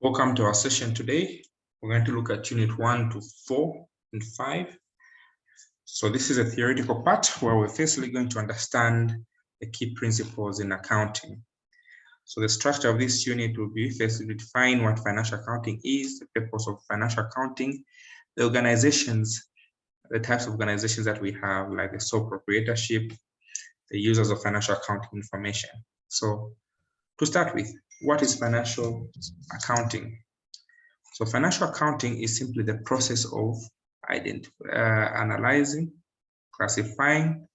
Welcome to our session today. We're going to look at Unit 1 to 4 and 5. So this is a theoretical part where we're firstly going to understand the key principles in accounting. So the structure of this unit will be firstly to define what financial accounting is, the purpose of financial accounting, the organizations, the types of organizations that we have, like the sole proprietorship, the users of financial accounting information. So to start with, what is financial accounting? So financial accounting is simply the process of analyzing, classifying,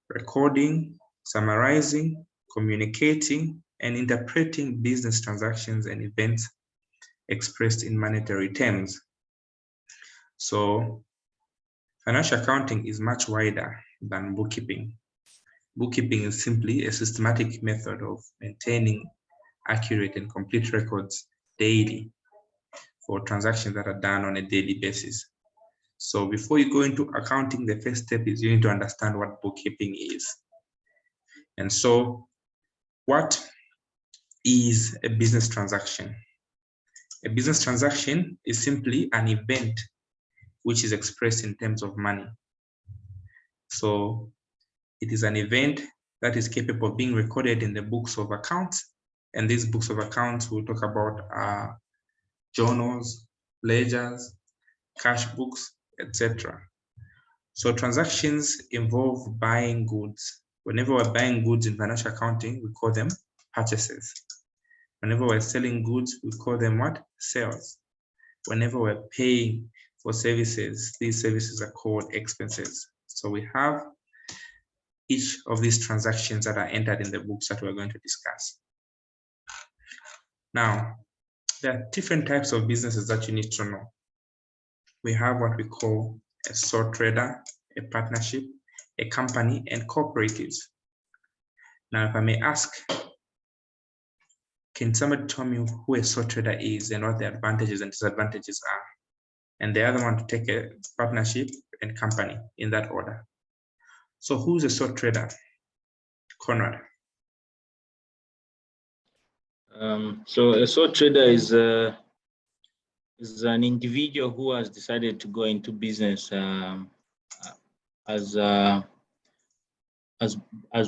recording, summarizing, communicating, and interpreting business transactions and events expressed in monetary terms. So financial accounting is much wider than bookkeeping. Bookkeeping is simply a systematic method of maintaining accurate and complete records daily for transactions that are done on a daily basis. So before you go into accounting, the first step is you need to understand what bookkeeping is. And so what is a business transaction? A business transaction is simply an event which is expressed in terms of money. So it is an event that is capable of being recorded in the books of accounts. And these books of accounts we'll talk about journals, ledgers, cash books, etc. So transactions involve buying goods. Whenever we're buying goods in financial accounting, we call them purchases. Whenever we're selling goods, we call them what? Sales. Whenever we're paying for services, these services are called expenses. So we have each of these transactions that are entered in the books that we're going to discuss. Now, there are different types of businesses that you need to know. We have what we call a sole trader, a partnership, a company, and cooperatives. Now, if I may ask, can somebody tell me who a sole trader is and what the advantages and disadvantages are? And the other one to take a partnership and company in that order. So who's a sole trader? Conrad. So a sole trader is an individual who has decided to go into business as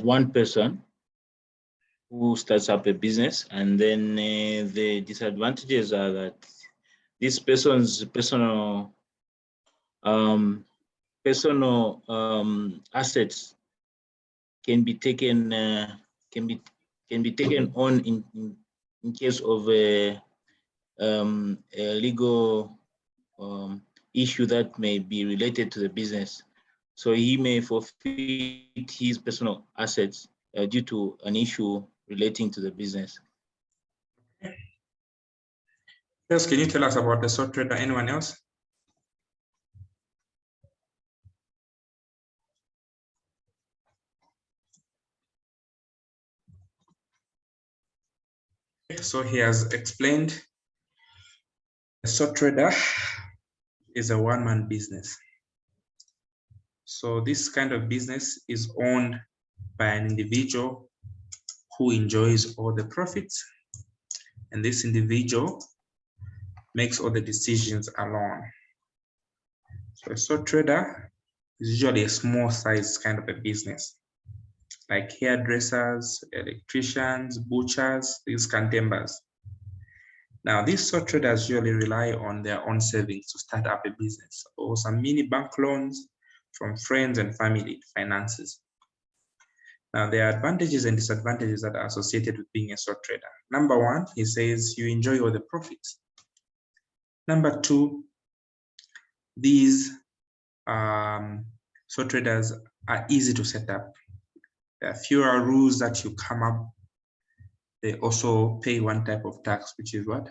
one person who starts up a business, and then the disadvantages are that this person's personal assets can be taken on in case of a legal issue that may be related to the business. So he may forfeit his personal assets due to an issue relating to the business. Yes, can you tell us about the sole trader? Anyone else? So he has explained a sole trader is a one-man business. So this kind of business is owned by an individual who enjoys all the profits, and this individual makes all the decisions alone. So a sole trader is usually a small size kind of a business, like hairdressers, electricians, butchers, these contenders. Now, these sole traders usually rely on their own savings to start up a business, or some mini bank loans from friends and family finances. Now, there are advantages and disadvantages that are associated with being a sole trader. Number one, he says you enjoy all the profits. Number two, these sole traders are easy to set up. There are fewer rules that you come up. They also pay one type of tax, which is what?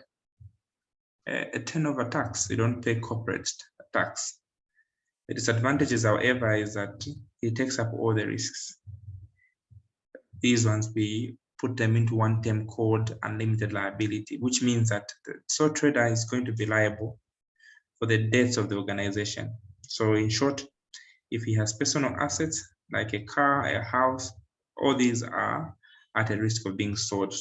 A turnover tax. They don't pay corporate tax. The disadvantages, however, is that it takes up all the risks. These ones, we put them into one term called unlimited liability, which means that the sole trader is going to be liable for the debts of the organization. So in short, if he has personal assets like a car, a house, all these are at a risk of being sold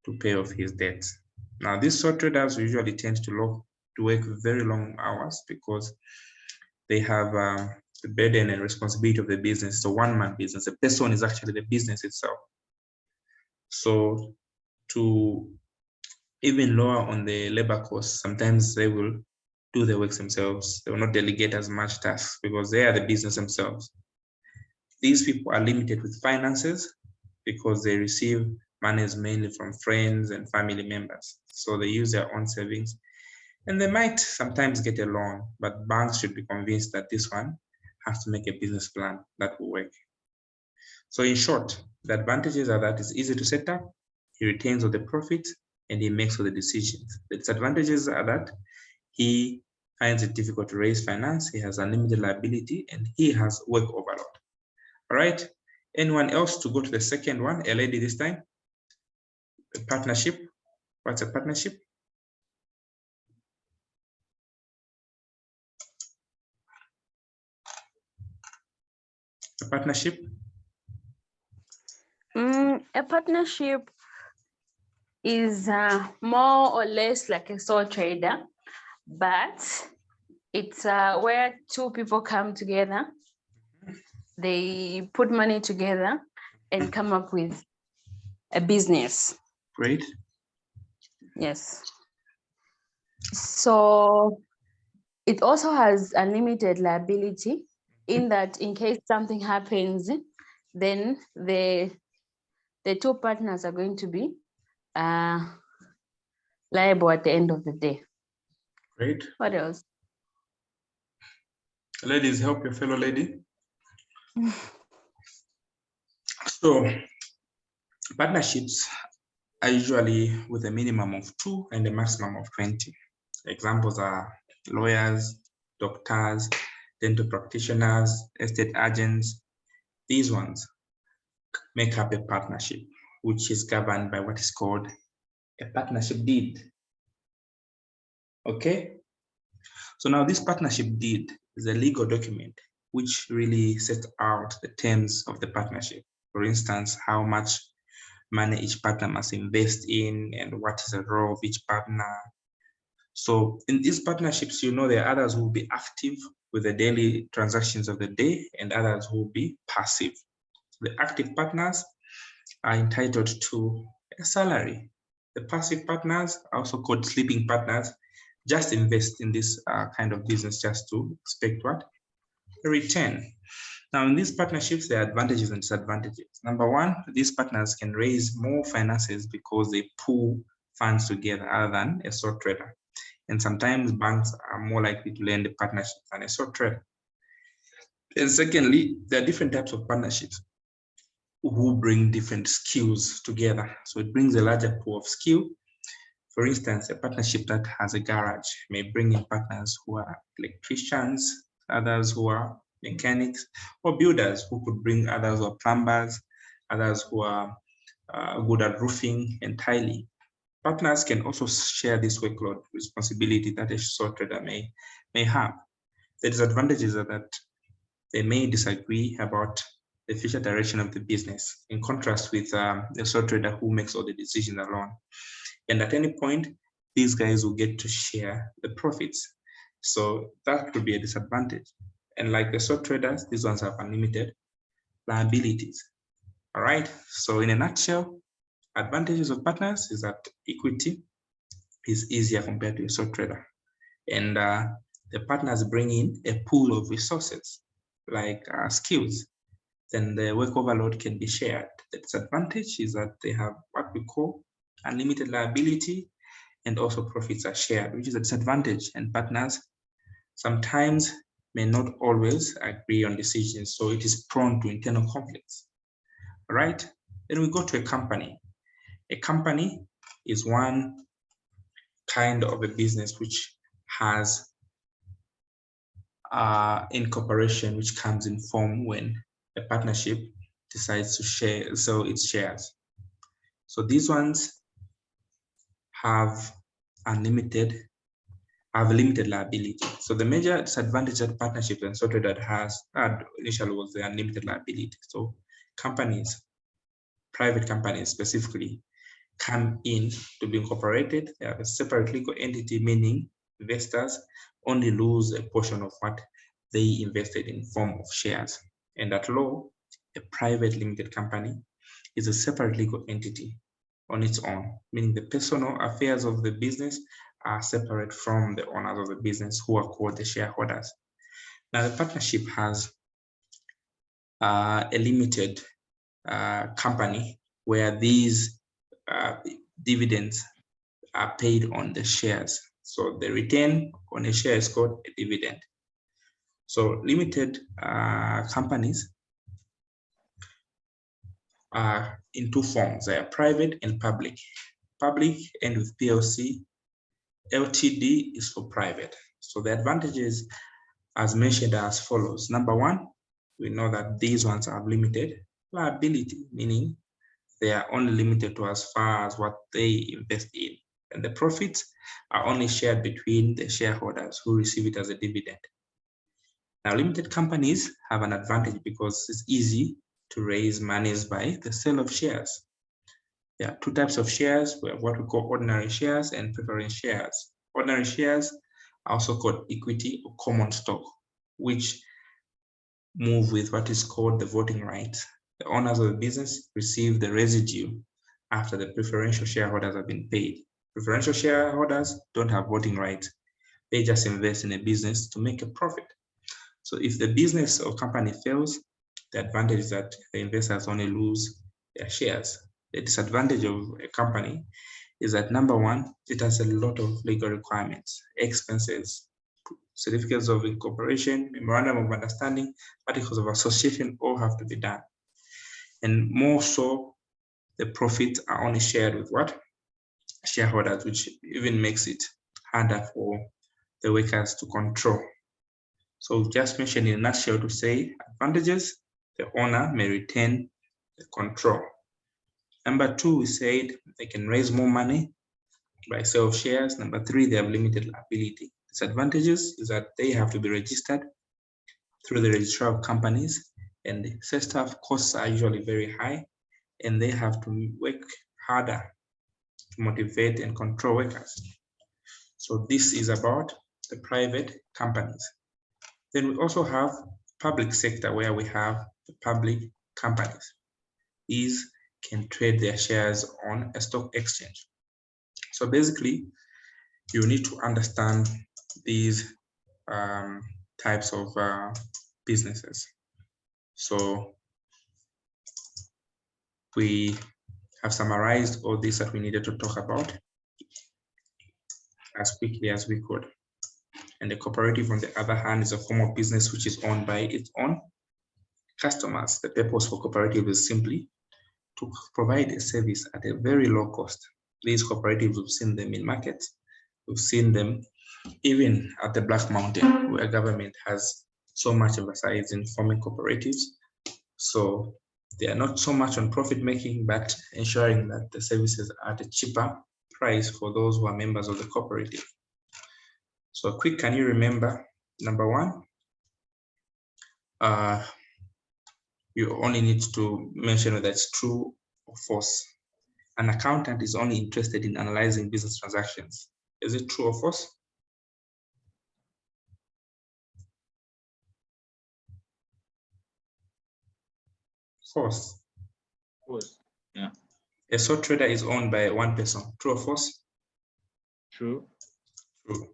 to pay off his debts. Now, these sole traders usually tend to work very long hours because they have the burden and responsibility of the business. It's a one-man business. The person is actually the business itself. So to even lower on the labor costs, sometimes they will do the works themselves. They will not delegate as much tasks because they are the business themselves. These people are limited with finances because they receive monies mainly from friends and family members. So they use their own savings, and they might sometimes get a loan, but banks should be convinced that this one has to make a business plan that will work. So in short, the advantages are that it's easy to set up, he retains all the profits, and he makes all the decisions. The disadvantages are that he finds it difficult to raise finance, he has unlimited liability, and he has work overload. All right, anyone else to go to the second one? A lady this time. A partnership. What's a partnership? A partnership? A partnership is more or less like a sole trader, but it's where two people come together, they put money together and come up with a business. Great. Yes. So it also has unlimited liability in that in case something happens, then the two partners are going to be liable at the end of the day. Great. What else? Ladies, help your fellow lady. So partnerships are usually with a minimum of 2 and a maximum of 20. Examples are lawyers, doctors, dental practitioners, estate agents. These ones make up a partnership, which is governed by what is called a partnership deed. Okay? So now this partnership deed is a legal document which really sets out the terms of the partnership. For instance, how much money each partner must invest in and what is the role of each partner. So in these partnerships, you know, there are others who will be active with the daily transactions of the day and others who will be passive. The active partners are entitled to a salary. The passive partners, also called sleeping partners, just invest in this kind of business just to expect what? A return. Now, in these partnerships, there are advantages and disadvantages. Number one, these partners can raise more finances because they pool funds together other than a sole trader. And sometimes banks are more likely to lend a partnership than a sole trader. And secondly, there are different types of partnerships who bring different skills together. So it brings a larger pool of skill. For instance, a partnership that has a garage may bring in partners who are electricians, others who are mechanics, or builders who could bring others who are plumbers, others who are good at roofing and tiling. Partners can also share this workload responsibility that a sole trader may have. The disadvantages are that they may disagree about the future direction of the business, in contrast with the sole trader who makes all the decisions alone. And at any point, these guys will get to share the profits. So that could be a disadvantage. And like the sole traders, these ones have unlimited liabilities. All right. So in a nutshell, advantages of partners is that equity is easier compared to a sole trader. And the partners bring in a pool of resources like skills. Then the work overload can be shared. The disadvantage is that they have what we call unlimited liability, and also profits are shared, which is a disadvantage. And partners sometimes may not always agree on decisions, so it is prone to internal conflicts. All right, then we go to a company. A company is one kind of a business which has incorporation, which comes in form when a partnership decides to sell its shares. So these ones have limited liability. So the major disadvantage that partnership and sole trader had initially was the unlimited liability. So companies, private companies specifically, come in to be incorporated, they have a separate legal entity, meaning investors only lose a portion of what they invested in form of shares. And at law, a private limited company is a separate legal entity on its own, meaning the personal affairs of the business are separate from the owners of the business, who are called the shareholders. Now, the partnership has a limited company where these dividends are paid on the shares. So the return on a share is called a dividend. So limited companies are in two forms. They are private and public. Public and with PLC. LTD is for private. So the advantages as mentioned are as follows. Number one, we know that these ones have limited liability, meaning they are only limited to as far as what they invest in. And the profits are only shared between the shareholders who receive it as a dividend. Now, limited companies have an advantage because it's easy to raise monies by the sale of shares. There are two types of shares. We have what we call ordinary shares and preference shares. Ordinary shares are also called equity or common stock, which move with what is called the voting rights. The owners of the business receive the residue after the preferential shareholders have been paid. Preferential shareholders don't have voting rights. They just invest in a business to make a profit. So if the business or company fails, the advantage is that the investors only lose their shares. The disadvantage of a company is that, number one, it has a lot of legal requirements, expenses, certificates of incorporation, memorandum of understanding, articles of association, all have to be done. And more so, the profits are only shared with what? Shareholders, which even makes it harder for the workers to control. So just mentioned in a nutshell to say advantages, the owner may retain the control. Number two, we said they can raise more money by sale of shares. Number three, they have limited liability. Disadvantages is that they have to be registered through the registrar of companies, and the staff costs are usually very high, and they have to work harder to motivate and control workers. So this is about the private companies. Then we also have public sector, where we have the public companies. These can trade their shares on a stock exchange. So basically, you need to understand these types of businesses. So we have summarized all this that we needed to talk about as quickly as we could. And the cooperative, on the other hand, is a form of business which is owned by its own customers. The purpose for cooperative is simply to provide a service at a very low cost. These cooperatives, we've seen them in markets. We've seen them even at the Black Mountain, where government has so much emphasis in forming cooperatives. So they are not so much on profit making, but ensuring that the services are at a cheaper price for those who are members of the cooperative. So quick, can you remember? Number one, you only need to mention whether it's true or false. An accountant is only interested in analyzing business transactions. Is it true or false? False. False. Yeah. A sole trader is owned by one person. True or false? True. True.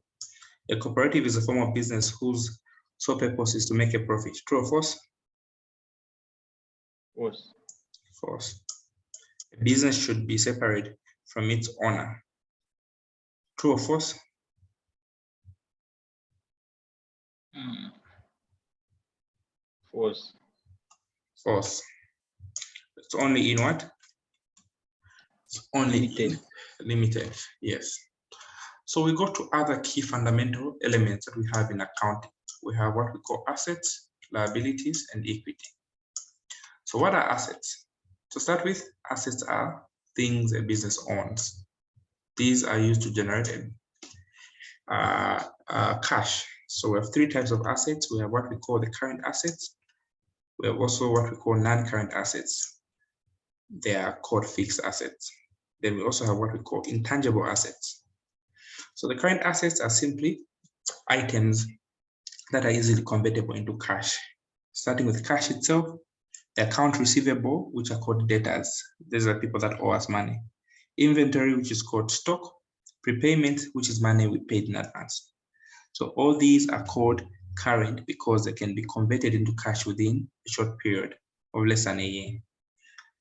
A cooperative is a form of business whose sole purpose is to make a profit. True or false? False. False. A business should be separate from its owner. True or false? False. False. It's only in what? It's only Limited. Limited, yes. So we go to other key fundamental elements that we have in accounting. We have what we call assets, liabilities, and equity. So what are assets? To start with, assets are things a business owns. These are used to generate cash. So we have three types of assets. We have what we call the current assets. We have also what we call non-current assets. They are called fixed assets. Then we also have what we call intangible assets. So the current assets are simply items that are easily convertible into cash. Starting with cash itself, the account receivable, which are called debtors. These are people that owe us money. Inventory, which is called stock. Prepayment, which is money we paid in advance. So all these are called current because they can be converted into cash within a short period of less than a year.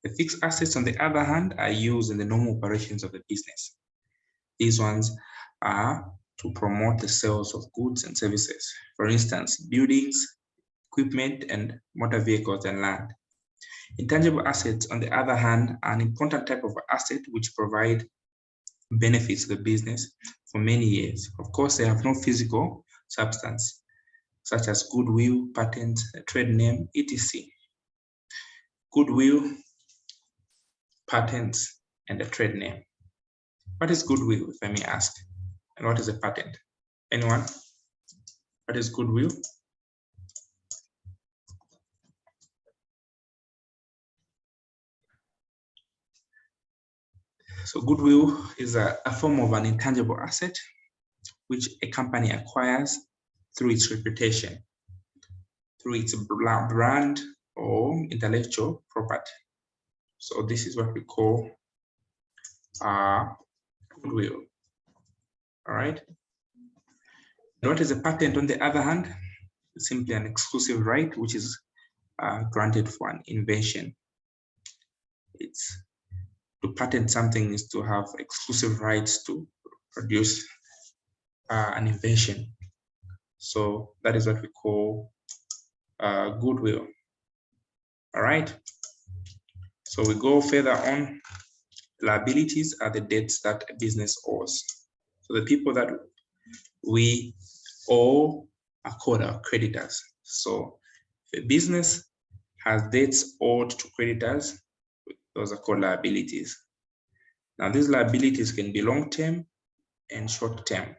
The fixed assets, on the other hand, are used in the normal operations of the business. These ones are to promote the sales of goods and services. For instance, buildings, equipment, and motor vehicles and land. Intangible assets, on the other hand, are an important type of asset which provide benefits to the business for many years. Of course, they have no physical substance, such as goodwill, patent, trade name, etc. Goodwill, patents, and a trade name. What is goodwill, if I may ask? And what is a patent? Anyone? What is goodwill? So goodwill is a form of an intangible asset which a company acquires through its reputation, through its brand or intellectual property. So this is what we call goodwill. All right. And what is a patent, on the other hand? It's simply an exclusive right which is granted for an invention. It's to patent something is to have exclusive rights to produce an invention. So that is what we call goodwill. All right. So we go further on. Liabilities are the debts that a business owes. So the people that we owe are called our creditors. So if a business has debts owed to creditors, those are called liabilities. Now these liabilities can be long-term and short-term.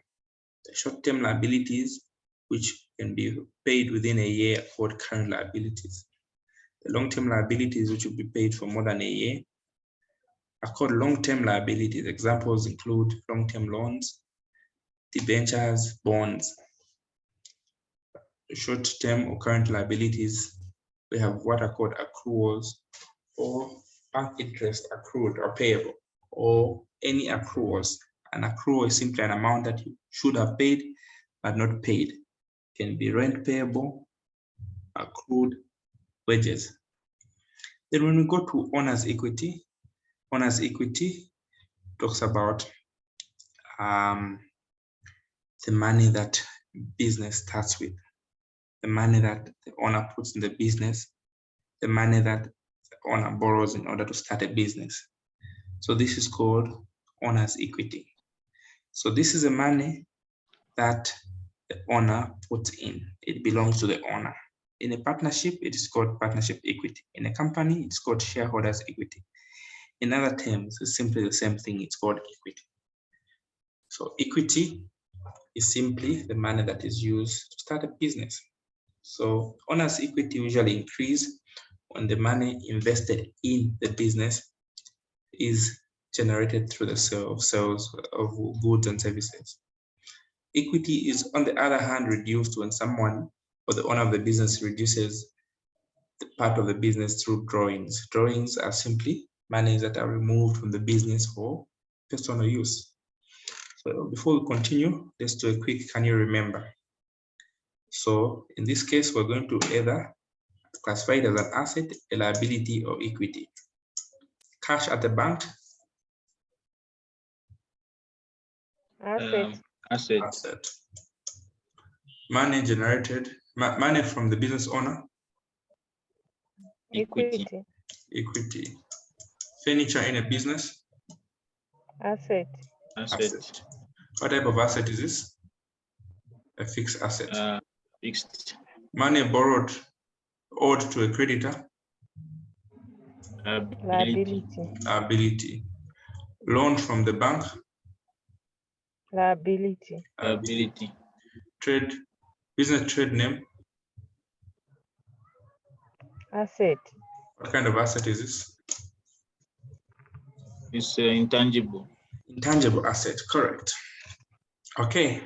The short-term liabilities, which can be paid within a year, are called current liabilities. The long-term liabilities, which will be paid for more than a year, are called long-term liabilities. Examples include long-term loans, debentures, bonds. Short-term or current liabilities, we have what are called accruals, or bank interest accrued or payable, or any accruals. An accrual is simply an amount that you should have paid but not paid. It can be rent payable, accrued, wages. Then when we go to owner's equity talks about the money that business starts with, the money that the owner puts in the business, the money that the owner borrows in order to start a business. So this is called owner's equity. So this is the money that the owner puts in. It belongs to the owner. In a partnership, it is called partnership equity. In a company, it's called shareholders equity. In other terms, it's simply the same thing. It's called equity. So equity is simply the money that is used to start a business. So owner's equity usually increase when the money invested in the business is generated through the sales of goods and services. Equity is, on the other hand, reduced when someone or the owner of the business reduces the part of the business through drawings. Drawings are simply monies that are removed from the business for personal use. So before we continue, let's do a quick can you remember. So in this case, we're going to either classify it as an asset, a liability, or equity. Cash at the bank. Asset. Money generated, money from the business owner. Equity. Furniture in a business. Asset. What type of asset is this? A fixed asset. Fixed. Money borrowed, owed to a creditor. Liability. Loan from the bank. Liability. Trade, business trade name. Asset. What kind of asset is this? It's intangible. Intangible asset, correct. Okay,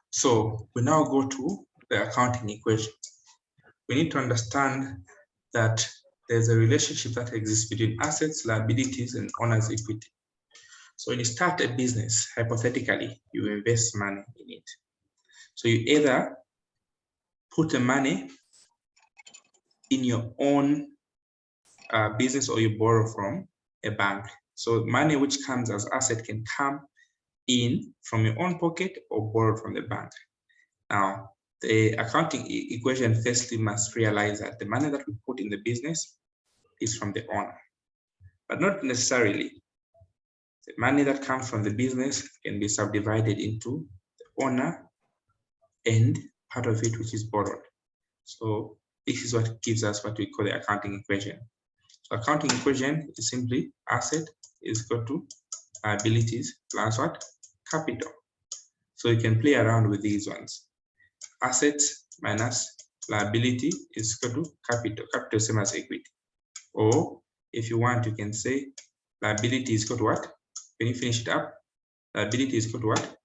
so we now go to the accounting equation. We need to understand that there's a relationship that exists between assets, liabilities, and owner's equity. So when you start a business, hypothetically, you invest money in it. So you either put the money in your own business or you borrow from a bank. So money which comes as asset can come in from your own pocket or borrowed from the bank. Now, the accounting equation firstly must realize that the money that we put in the business is from the owner, but not necessarily. The money that comes from the business can be subdivided into the owner and part of it which is borrowed. So this is what gives us what we call the accounting equation. So accounting equation is simply asset is equal to liabilities plus what? Capital. So you can play around with these ones. Assets minus liability is equal to capital. Capital is same as equity. Or if you want, you can say liability is equal to what? Can you finish it up? Liability is equal to what?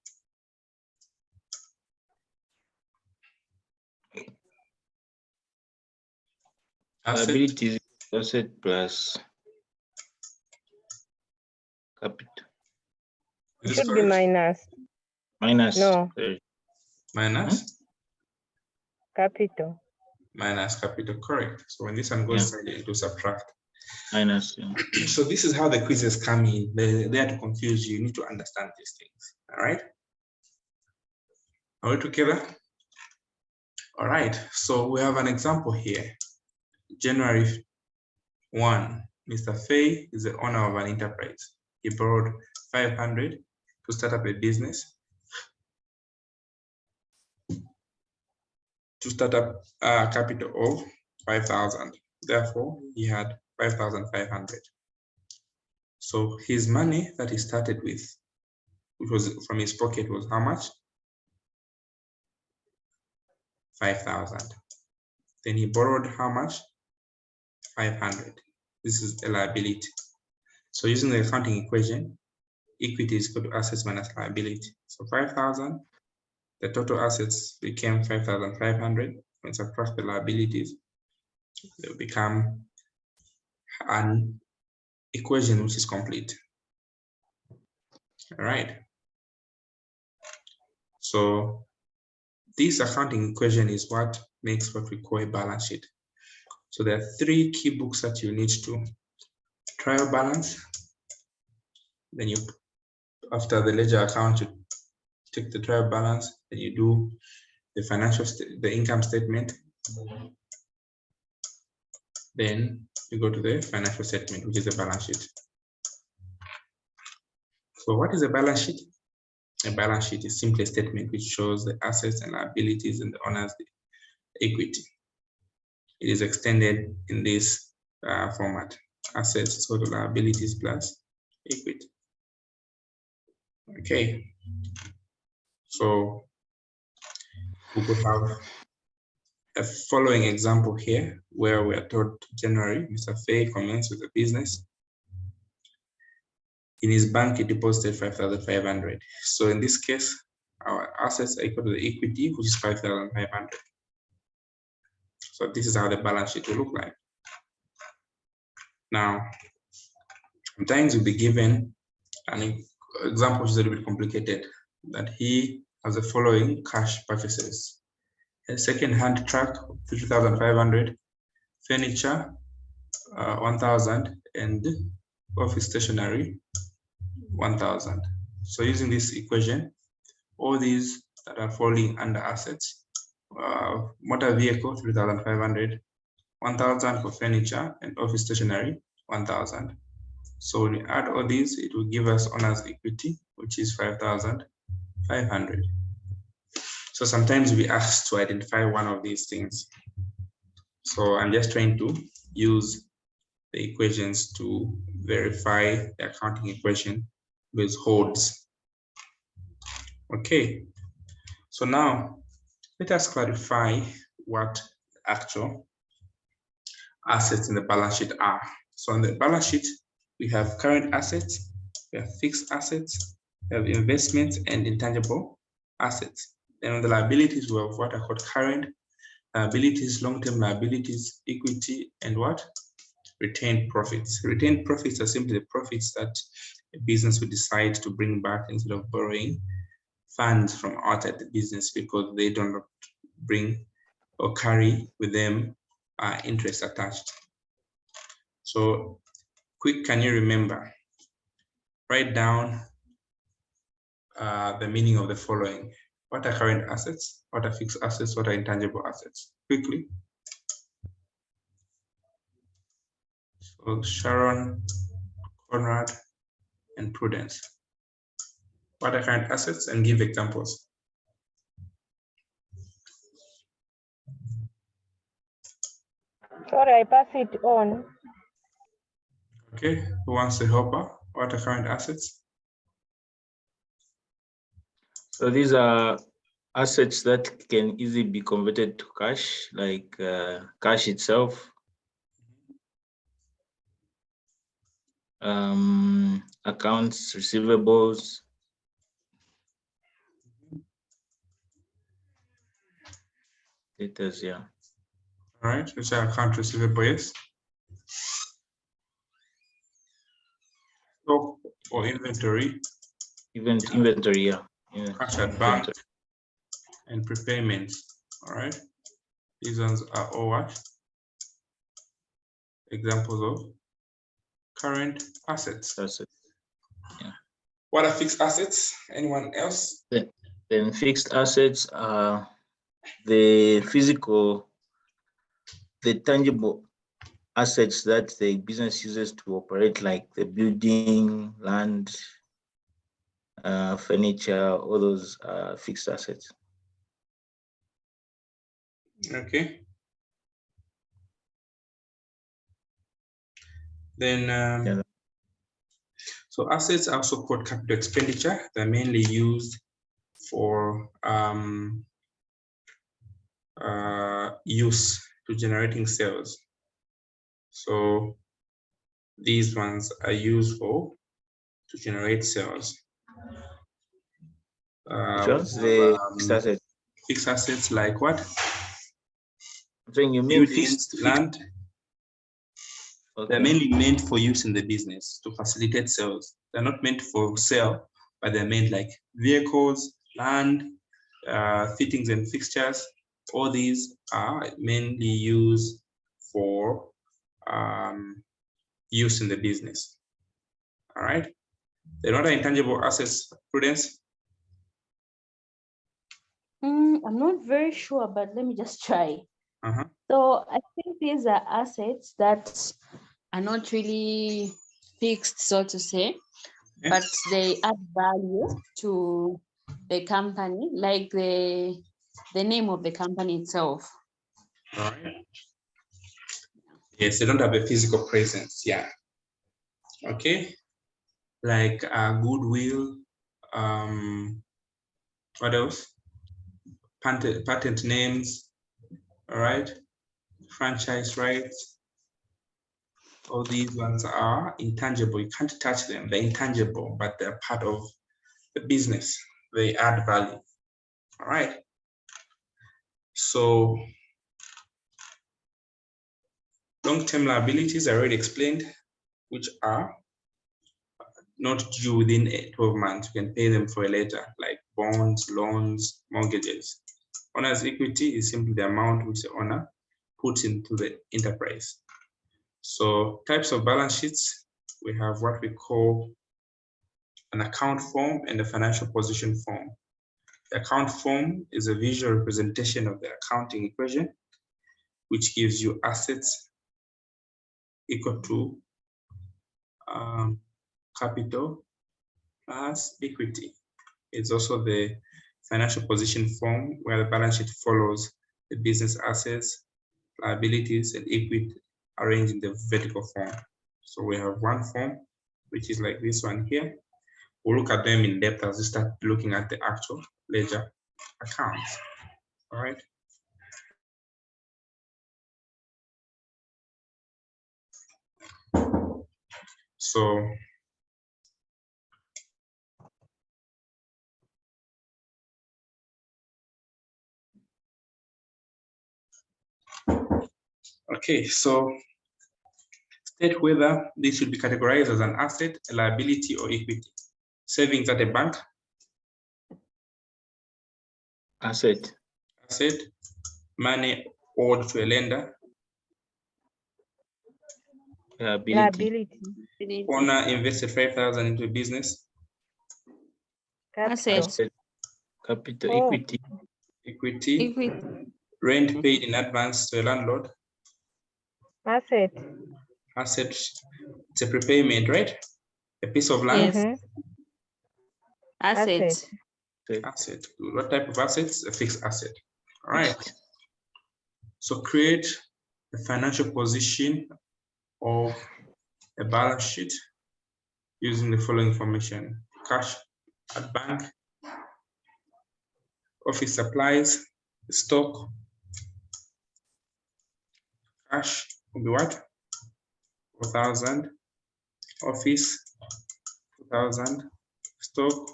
Liability is asset plus capital. It should be minus. Minus. No. Minus? Capital. Minus capital, correct. So when this one goes inside, it will subtract. Minus. Yeah. So this is how the quizzes come in. They're there to confuse you. You need to understand these things. All right. Are we together? All right. So we have an example here. January 1, Mr. Fay is the owner of an enterprise. He borrowed 500 to start up a business. To start up a capital of 5,000. Therefore, he had 5,500. So his money that he started with, which was from his pocket, was how much? 5,000. Then he borrowed how much? 500. This is a liability. So using the accounting equation, equity is equal to assets minus liability. So 5,000, the total assets became 5,500. When subtract the liabilities, they will become an equation which is complete. All right. So this accounting equation is what makes what we call a balance sheet. So there are three key books that you need to: trial balance. Then you, after the ledger account, you take the trial balance. Then you do the income statement. Then you go to the financial statement, which is the balance sheet. So what is a balance sheet? A balance sheet is simply a statement which shows the assets and liabilities and the owner's equity. It is extended in this format: assets, total liabilities plus equity. Okay. So we could have a following example here where we are told January, Mr. Fay commenced with a business. In his bank, he deposited 5,500. So in this case, our assets are equal to the equity, which is 5,500. So this is how the balance sheet will look like. Now, sometimes you'll be given an example which is a little bit complicated, that he has the following cash purchases: a second-hand truck, 3,500, furniture, 1,000, and office stationery, 1,000. So using this equation, all these that are falling under assets, motor vehicle, 3,500, 1,000 for furniture, and office stationery, 1,000. So when we add all these, it will give us owner's equity, which is 5,500. So sometimes we ask to identify one of these things. So I'm just trying to use the equations to verify the accounting equation with holds. Okay, so now let us clarify what actual assets in the balance sheet are. So in the balance sheet, we have current assets, we have fixed assets, we have investments and intangible assets. Then on the liabilities, we have what are called current liabilities, long-term liabilities, equity, and what? Retained profits. Retained profits are simply the profits that a business would decide to bring back instead of borrowing funds from outside the business because they don't bring or carry with them interest attached. So quick, can you remember? Write down the meaning of the following. What are current assets? What are fixed assets? What are intangible assets? Quickly. So Sharon, Conrad, and Prudence. What are current assets and give examples? Sorry, I pass it on. Okay, who wants to help her? What are current assets? So these are assets that can easily be converted to cash, like cash itself, accounts receivables, debtors, yeah. All right, which are account receivable, yes. Stock or inventory. Inventory, yeah. Cash advance and prepayments. All right, these ones are all what? Examples of current assets. Yeah. What are fixed assets? Anyone else? Then fixed assets are the tangible assets that the business uses to operate, like the building, land, furniture, all those fixed assets. Okay. Then, so assets are also called capital expenditure. They're mainly used for use to generating sales. So these ones are used for to generate sales. Which ones? The fixed assets. Fixed assets like what? I'm saying you mean fixed land. Okay. They're mainly meant for use in the business to facilitate sales. They're not meant for sale, but they're meant like vehicles, land, fittings and fixtures. All these are mainly used for use in the business. All right. They're not intangible assets, Prudence. I'm not very sure, but let me just try. So I think these are assets that are not really fixed, so to say, but they add value to the company, like the name of the company itself. All right. Yes, they don't have a physical presence. Yeah. Okay. Like Goodwill. What else? Patent names. All right. Franchise rights. All these ones are intangible. You can't touch them. They're intangible, but they're part of the business. They add value. All right. So long-term liabilities I already explained, which are not due within 12 months. You can pay them for a later, like bonds, loans, mortgages. Owner's equity is simply the amount which the owner puts into the enterprise. So types of balance sheets, we have what we call an account form and a financial position form. The account form is a visual representation of the accounting equation, which gives you assets equal to capital plus equity. It's also the financial position form where the balance sheet follows the business assets, liabilities, and equity arranged in the vertical form. So we have one form, which is like this one here. We'll look at them in depth as we start looking at the actual ledger accounts. All right. So okay, so state whether this should be categorized as an asset, a liability, or equity. Savings at a bank. Asset. Asset. Money owed to a lender. Liability. Owner invested 5,000 into a business. Asset. Capital. Oh. Equity. Rent paid in advance to a landlord. Asset. Asset. It's a prepayment, right? A piece of land. Yes. Asset. Asset. What type of assets? A fixed asset. All right. So create a financial position of a balance sheet using the following information: cash at bank, office supplies, stock. Cash will be what? 4,000. Office 2,000. Stock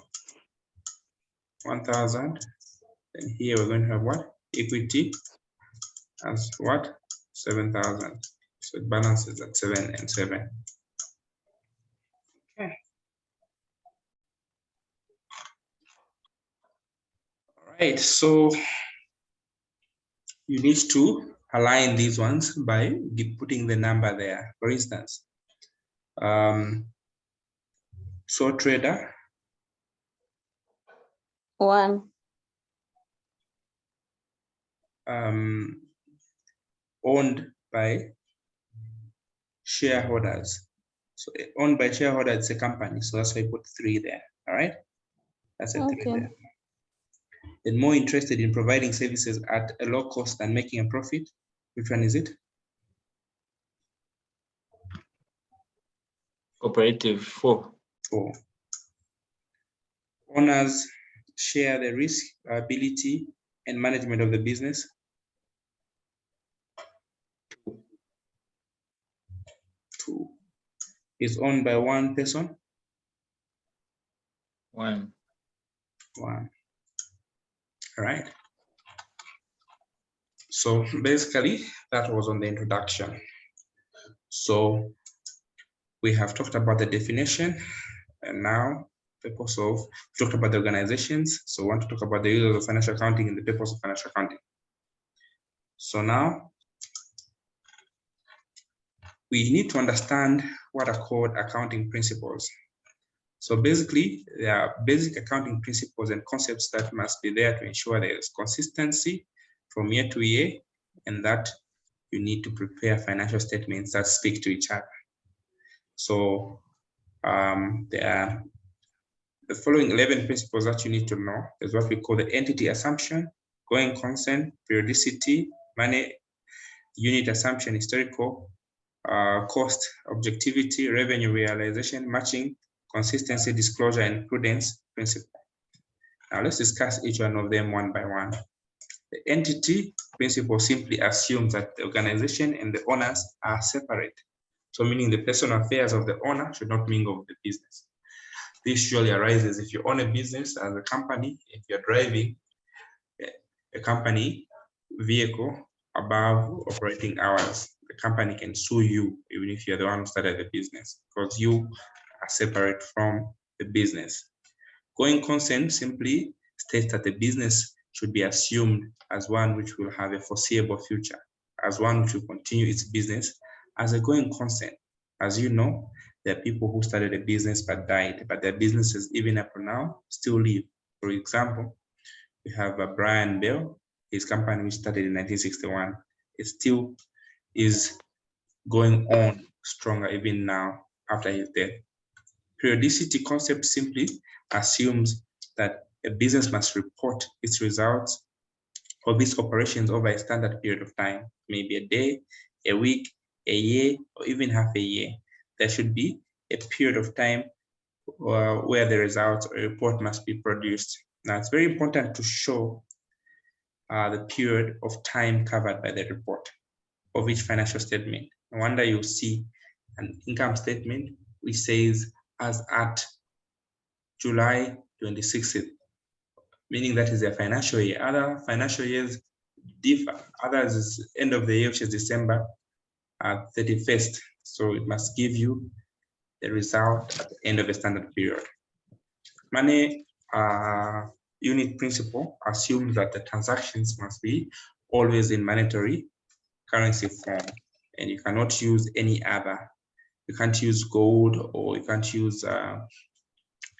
1,000. And here we're going to have what? Equity as what? 7,000. So it balances at 7 and 7. Okay. All right. So you need to align these ones by putting the number there. For instance, sole trader. 1. Owned by shareholders. So owned by shareholders, it's a company. So that's why I put 3 there. All right. That's a 3 there. And more interested in providing services at a low cost than making a profit. Which one is it? Cooperative 4. 4. Owners share the risk, liability, and management of the business. 2. Is owned by one person. 1. 1. All right. So basically, that was on the introduction. So we have talked about the definition, and now purpose of, we talked about the organizations. So we want to talk about the use of financial accounting and the purpose of financial accounting. So now we need to understand what are called accounting principles. So basically, there are basic accounting principles and concepts that must be there to ensure there is consistency from year to year, and that you need to prepare financial statements that speak to each other. So there are the following 11 principles that you need to know. Is what we call the entity assumption, going concern, periodicity, money unit assumption, historical, cost, objectivity, revenue realization, matching, consistency, disclosure, and prudence principle. Now let's discuss each one of them one by one. The entity principle simply assumes that the organization and the owners are separate. So meaning the personal affairs of the owner should not mingle with the business. This usually arises if you own a business as a company, if you're driving a company vehicle above operating hours, the company can sue you even if you're the one who started the business, because you are separate from the business. Going concern simply states that the business should be assumed as one which will have a foreseeable future, as one which will continue its business as a going concern. As you know, there are people who started a business but died, but their businesses, even up to now, still live. For example, we have Brian Bell, his company which started in 1961, it still is going on stronger even now after his death. Periodicity concept simply assumes that a business must report its results of its operations over a standard period of time, maybe a day, a week, a year, or even half a year. There should be a period of time where the results or report must be produced. Now, it's very important to show the period of time covered by the report of each financial statement. No wonder you see an income statement which says as at July 26th, meaning that is their financial year. Other financial years differ. Others is end of the year, which is December 31st. So it must give you the result at the end of the standard period. Money unit principle assumes that the transactions must be always in monetary currency form, and you cannot use any other. You can't use gold, or you can't use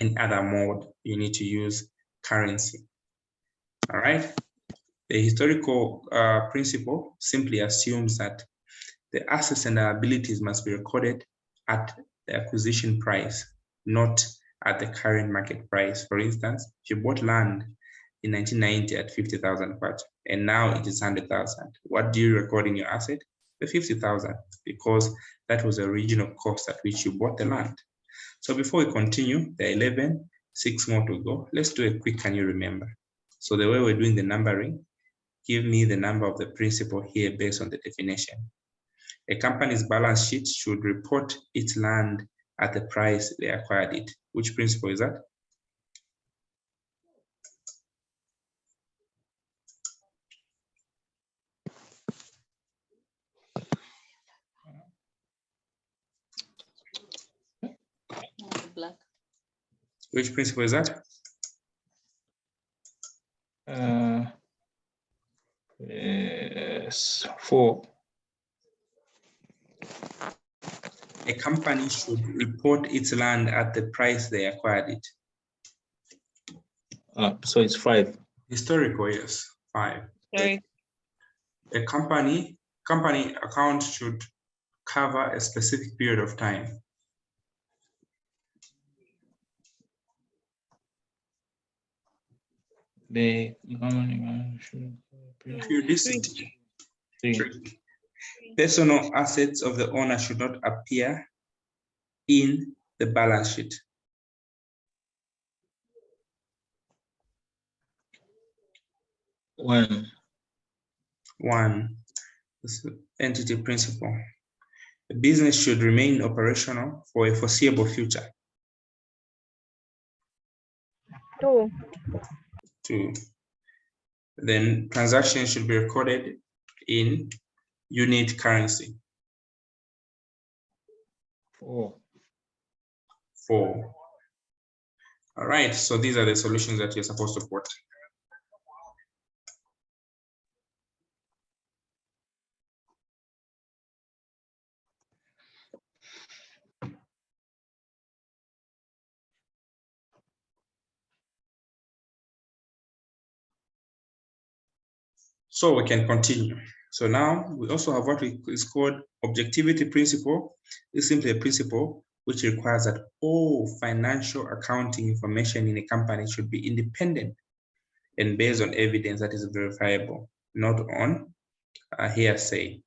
any other mode. You need to use currency. All right. The historical principle simply assumes that the assets and liabilities must be recorded at the acquisition price, not at the current market price. For instance, if you bought land in 1990 at 50,000 kwacha, and now it is 100,000, what do you record in your asset? The 50,000, because that was the original cost at which you bought the land. So before we continue, there are 11, 6 more to go. Let's do a quick, can you remember? So the way we're doing the numbering, give me the number of the principal here based on the definition. A company's balance sheet should report its land at the price they acquired it. Which principle is that? Black. Which principle is that? Yes, 4. A company should report its land at the price they acquired it. So it's 5. Historical, yes, 5. Sorry. A company account should cover a specific period of time. The periodicity. 3. Personal assets of the owner should not appear in the balance sheet. 1. 1. This is entity principle. The business should remain operational for a foreseeable future. 2. 2. Then transactions should be recorded in unit currency. 4. 4. All right, so these are the solutions that you're supposed to put. So we can continue. So now we also have what is called objectivity principle. It's simply a principle which requires that all financial accounting information in a company should be independent and based on evidence that is verifiable, not on hearsay.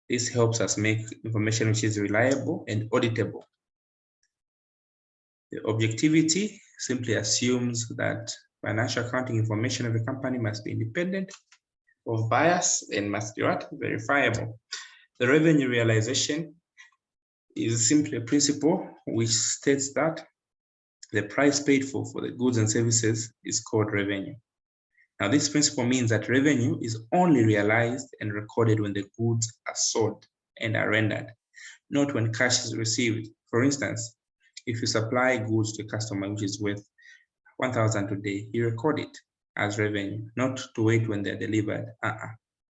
This helps us make information which is reliable and auditable. The objectivity simply assumes that financial accounting information of a company must be independent of bias and must be what? Verifiable. The revenue realization is simply a principle which states that the price paid for the goods and services is called revenue. Now, this principle means that revenue is only realized and recorded when the goods are sold and are rendered, not when cash is received. For instance, if you supply goods to a customer which is worth 1,000 today, you record it as revenue, not to wait when they're delivered.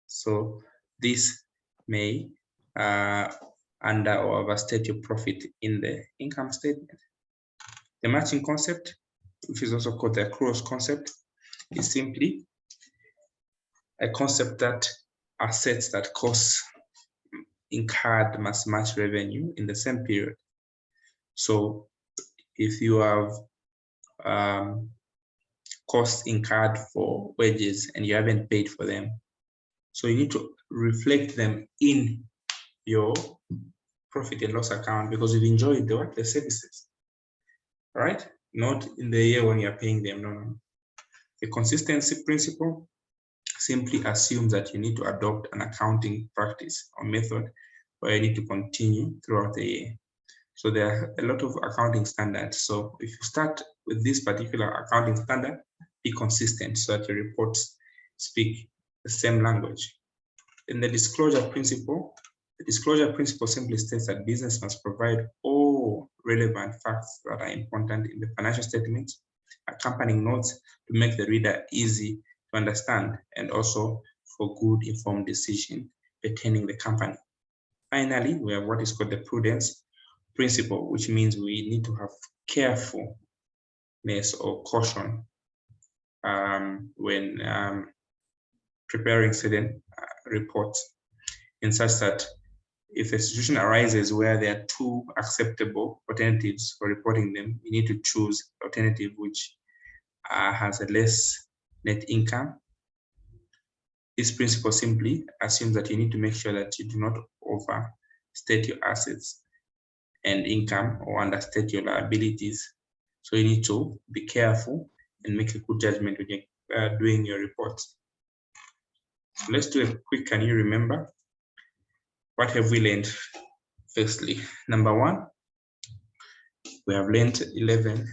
So this may under or overstate your profit in the income statement. The matching concept, which is also called the accruals concept, is simply a concept that assets that costs incurred must match revenue in the same period. So if you have costs incurred for wages and you haven't paid for them, so you need to reflect them in your profit and loss account because you've enjoyed the services, right? Not in the year when you're paying them. No. The consistency principle simply assumes that you need to adopt an accounting practice or method where you need to continue throughout the year. So there are a lot of accounting standards. So if you start with this particular accounting standard, be consistent so that your reports speak the same language. In the disclosure principle simply states that business must provide all relevant facts that are important in the financial statements, accompanying notes to make the reader easy to understand and also for good informed decision pertaining the company. Finally, we have what is called the Prudence Principle, which means we need to have carefulness or caution when preparing certain reports, in such that if a situation arises where there are two acceptable alternatives for reporting them, you need to choose alternative which has a less net income. This principle simply assumes that you need to make sure that you do not overstate your assets and income or understate your liabilities. So you need to be careful and make a good judgment when you're doing your reports. So let's do a quick, can you remember? What have we learned? Firstly, number one, we have learned 11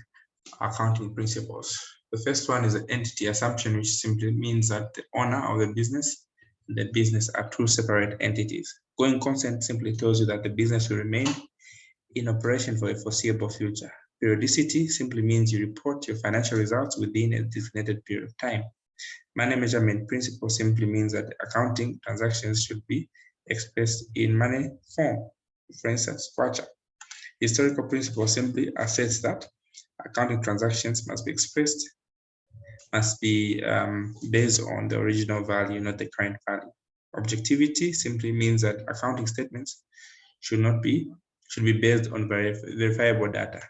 accounting principles. The first one is an entity assumption, which simply means that the owner of the business and the business are two separate entities. Going concern simply tells you that the business will remain in operation for a foreseeable future. Periodicity simply means you report your financial results within a designated period of time. Money measurement principle simply means that accounting transactions should be expressed in money form, for instance, voucher. Historical principle simply asserts that accounting transactions must be based on the original value, not the current value. Objectivity simply means that accounting statements should be based on verifiable data.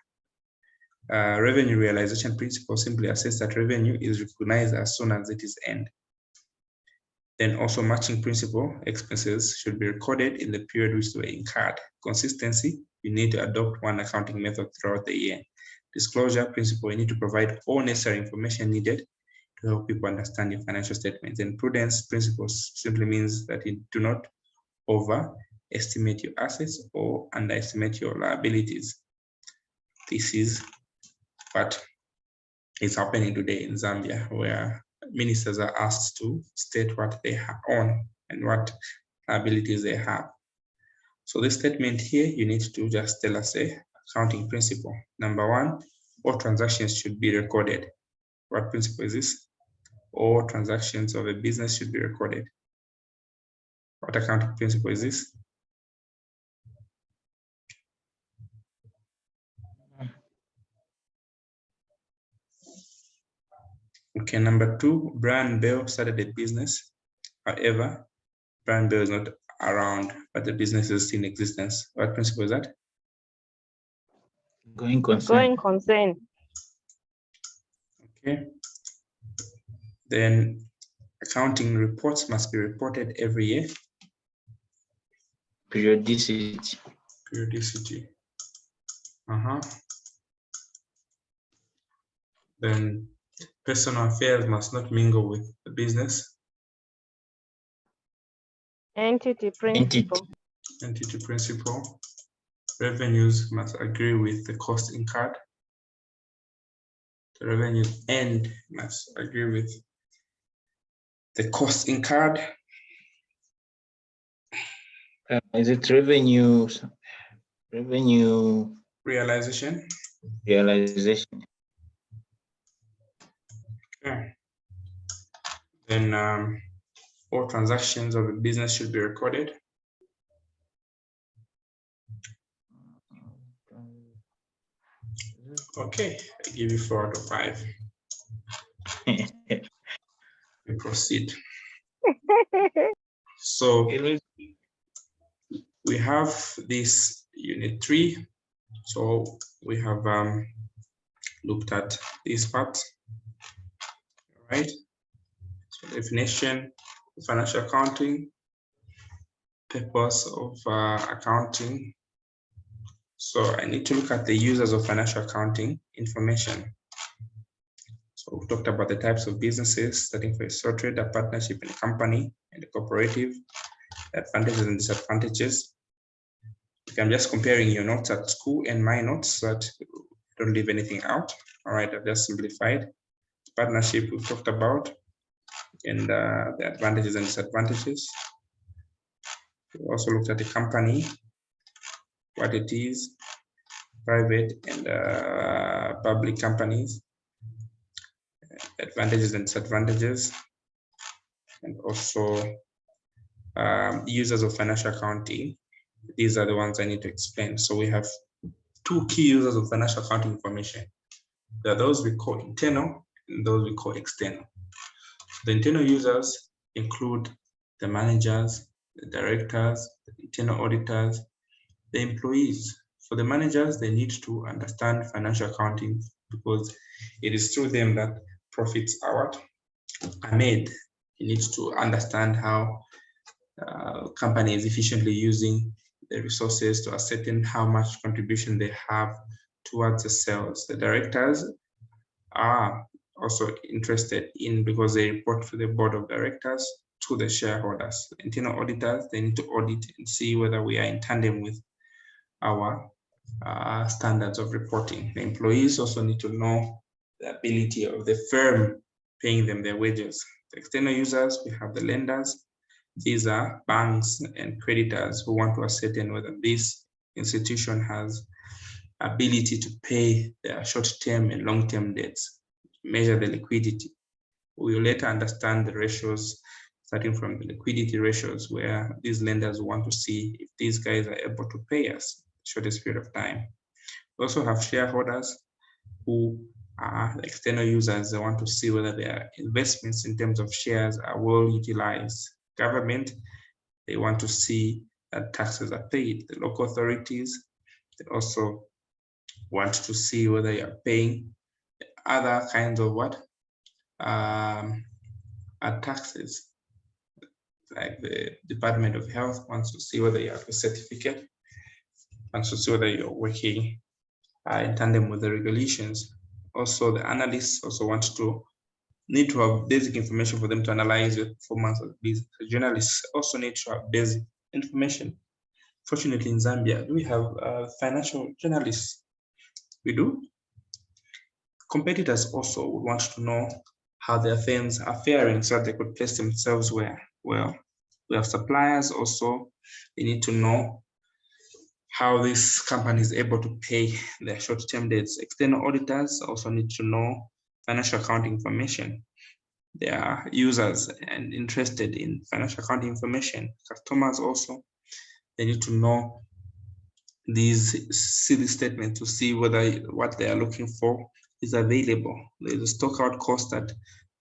Revenue realization principle simply asserts that revenue is recognized as soon as it is earned. Then also matching principle, expenses should be recorded in the period which they were incurred. Consistency, you need to adopt one accounting method throughout the year. Disclosure principle, you need to provide all necessary information needed to help people understand your financial statements. And prudence principles simply means that you do not overestimate your assets or underestimate your liabilities. This is what is happening today in Zambia, where ministers are asked to state what they own and what liabilities they have. So this statement here, you need to just tell us a accounting principle. Number one, all transactions should be recorded. What principle is this? All transactions of a business should be recorded. What accounting principle is this? Okay, number two, Brian Bell started a business. However, Brian Bell is not around, but the business is still in existence. What principle is that? Going concern. Going concern. Okay. Then accounting reports must be reported every year. Periodicity. Periodicity. Then personal affairs must not mingle with the business. Entity principle. Entity principle. Revenues must agree with the cost incurred. The revenues end must agree with the cost incurred. Is it revenue realization? Realization. Okay. Then all transactions of a business should be recorded. Okay, I give you 4 out of 5. We proceed. So we have this unit 3. So we have looked at this part. All right. So definition of financial accounting, purpose of accounting. So I need to look at the users of financial accounting information. So we talked about the types of businesses, starting for a sole trader, partnership, and a company, and a cooperative, the advantages and disadvantages. We Okay, I'm just comparing your notes at school and my notes so that don't leave anything out. All right, I've just simplified. Partnership we've talked about, and the advantages and disadvantages. We also looked at the company, what it is, private and public companies, advantages and disadvantages, and also users of financial accounting. These are the ones I need to explain. So we have two key users of financial accounting information. There are those we call internal and those we call external. So the internal users include the managers, the directors, the internal auditors, the employees. For the managers, they need to understand financial accounting because it is through them that profits are made. You need to understand how company is efficiently using the resources to ascertain how much contribution they have towards the sales. The directors are also interested in because they report to the board of directors, to the shareholders. The internal auditors, they need to audit and see whether we are in tandem with our standards of reporting. The employees also need to know the ability of the firm paying them their wages. The external users, we have the lenders. These are banks and creditors who want to ascertain whether this institution has ability to pay their short-term and long-term debts, measure the liquidity. We will later understand the ratios, starting from the liquidity ratios, where these lenders want to see if these guys are able to pay us shortest period of time. We also have shareholders who are the external users. They want to see whether their investments in terms of shares are well utilized. Government, they want to see that taxes are paid. The local authorities, they also want to see whether you're paying other kinds of taxes. Like the Department of Health wants to see whether you have a certificate, wants to see whether you're working in tandem with the regulations. Also, the analysts also need to have basic information for them to analyze the performance of the business. The journalists also need to have basic information. Fortunately, in Zambia, we have financial journalists. We do. Competitors also would want to know how their firms are faring so that they could place themselves where. Well, we have suppliers also. They need to know how this company is able to pay their short-term debts. External auditors also need to know financial accounting information. They are users and interested in financial accounting information. Customers also, they need to know these silly statements to see whether what they are looking for is available. There's a stock out cost that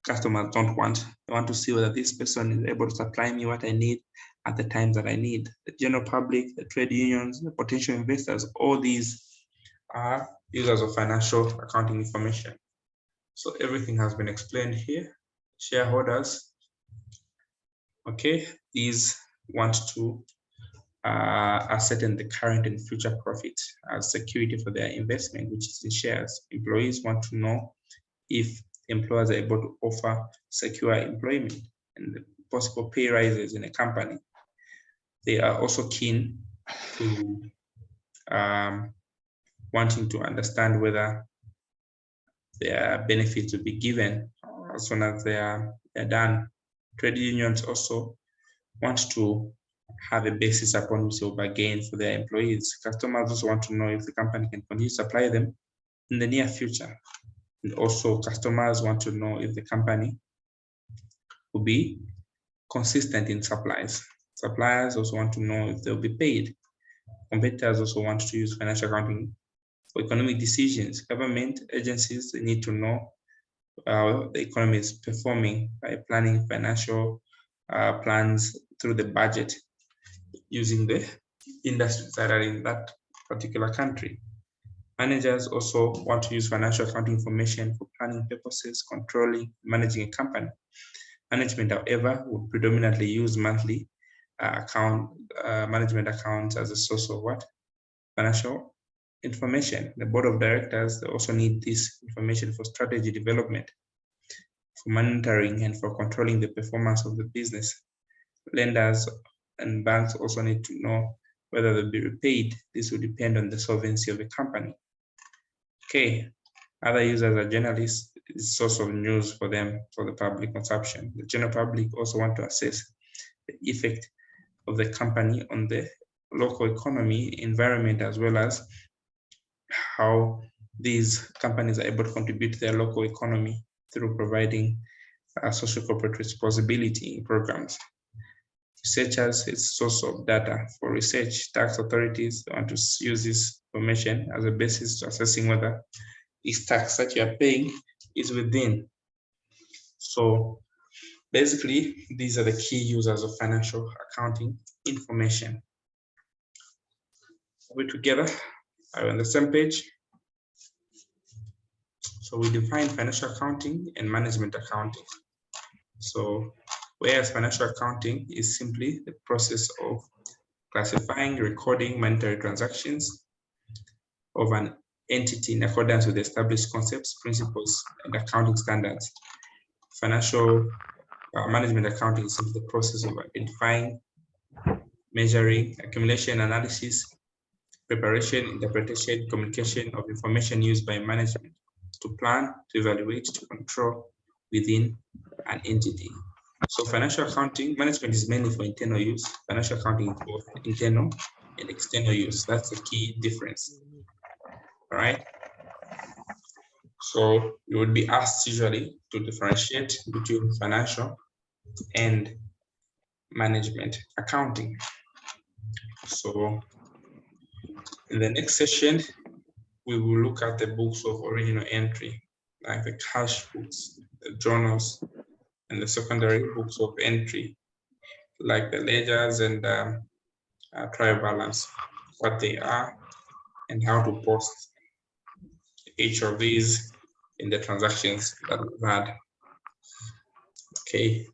customers don't want. They want to see whether this person is able to supply me what I need at the times that I need. The general public, the trade unions, the potential investors, all these are users of financial accounting information. So everything has been explained here. Shareholders, okay, these want to ascertain the current and future profit as security for their investment, which is in shares. Employees want to know if employers are able to offer secure employment and possible pay rises in a company. They are also keen to wanting to understand whether their benefits will be given as soon as they're done. Trade unions also want to have a basis upon which they will bargain for their employees. Customers also want to know if the company can continue to supply them in the near future. And also customers want to know if the company will be consistent in supplies. Suppliers also want to know if they'll be paid. Competitors also want to use financial accounting for economic decisions. Government agencies, they need to know how the economy is performing by planning financial plans through the budget using the industries that are in that particular country. Managers also want to use financial accounting information for planning purposes, controlling, managing a company. Management, however, would predominantly use monthly management accounts as a source of financial information. The board of directors, they also need this information for strategy development, for monitoring and for controlling the performance of the business. Lenders and banks also need to know whether they'll be repaid, this will depend on the solvency of the company. Okay, other users are journalists. It's a source of news for them, for the public consumption. The general public also want to assess the effect of the company on the local economy, environment, as well as how these companies are able to contribute to their local economy through providing social corporate responsibility programs. Researchers, it's a source of data for research. Tax authorities want to use this information as a basis to assessing whether this tax that you are paying is within. So basically, these are the key users of financial accounting information. Are we together? Are we on the same page? So we define financial accounting and management accounting. So whereas financial accounting is simply the process of classifying, recording monetary transactions of an entity in accordance with established concepts, principles, and accounting standards. Financial management accounting is simply the process of identifying, measuring, accumulation, analysis, preparation, interpretation, communication of information used by management to plan, to evaluate, to control within an entity. So financial accounting management is mainly for internal use. Financial accounting is both internal and external use. That's the key difference. All right. So you would be asked usually to differentiate between financial and management accounting. So in the next session, we will look at the books of original entry, like the cash books, the journals, and the secondary books of entry, like the ledgers and trial balance, what they are, and how to post each of these in the transactions that we've had. Okay,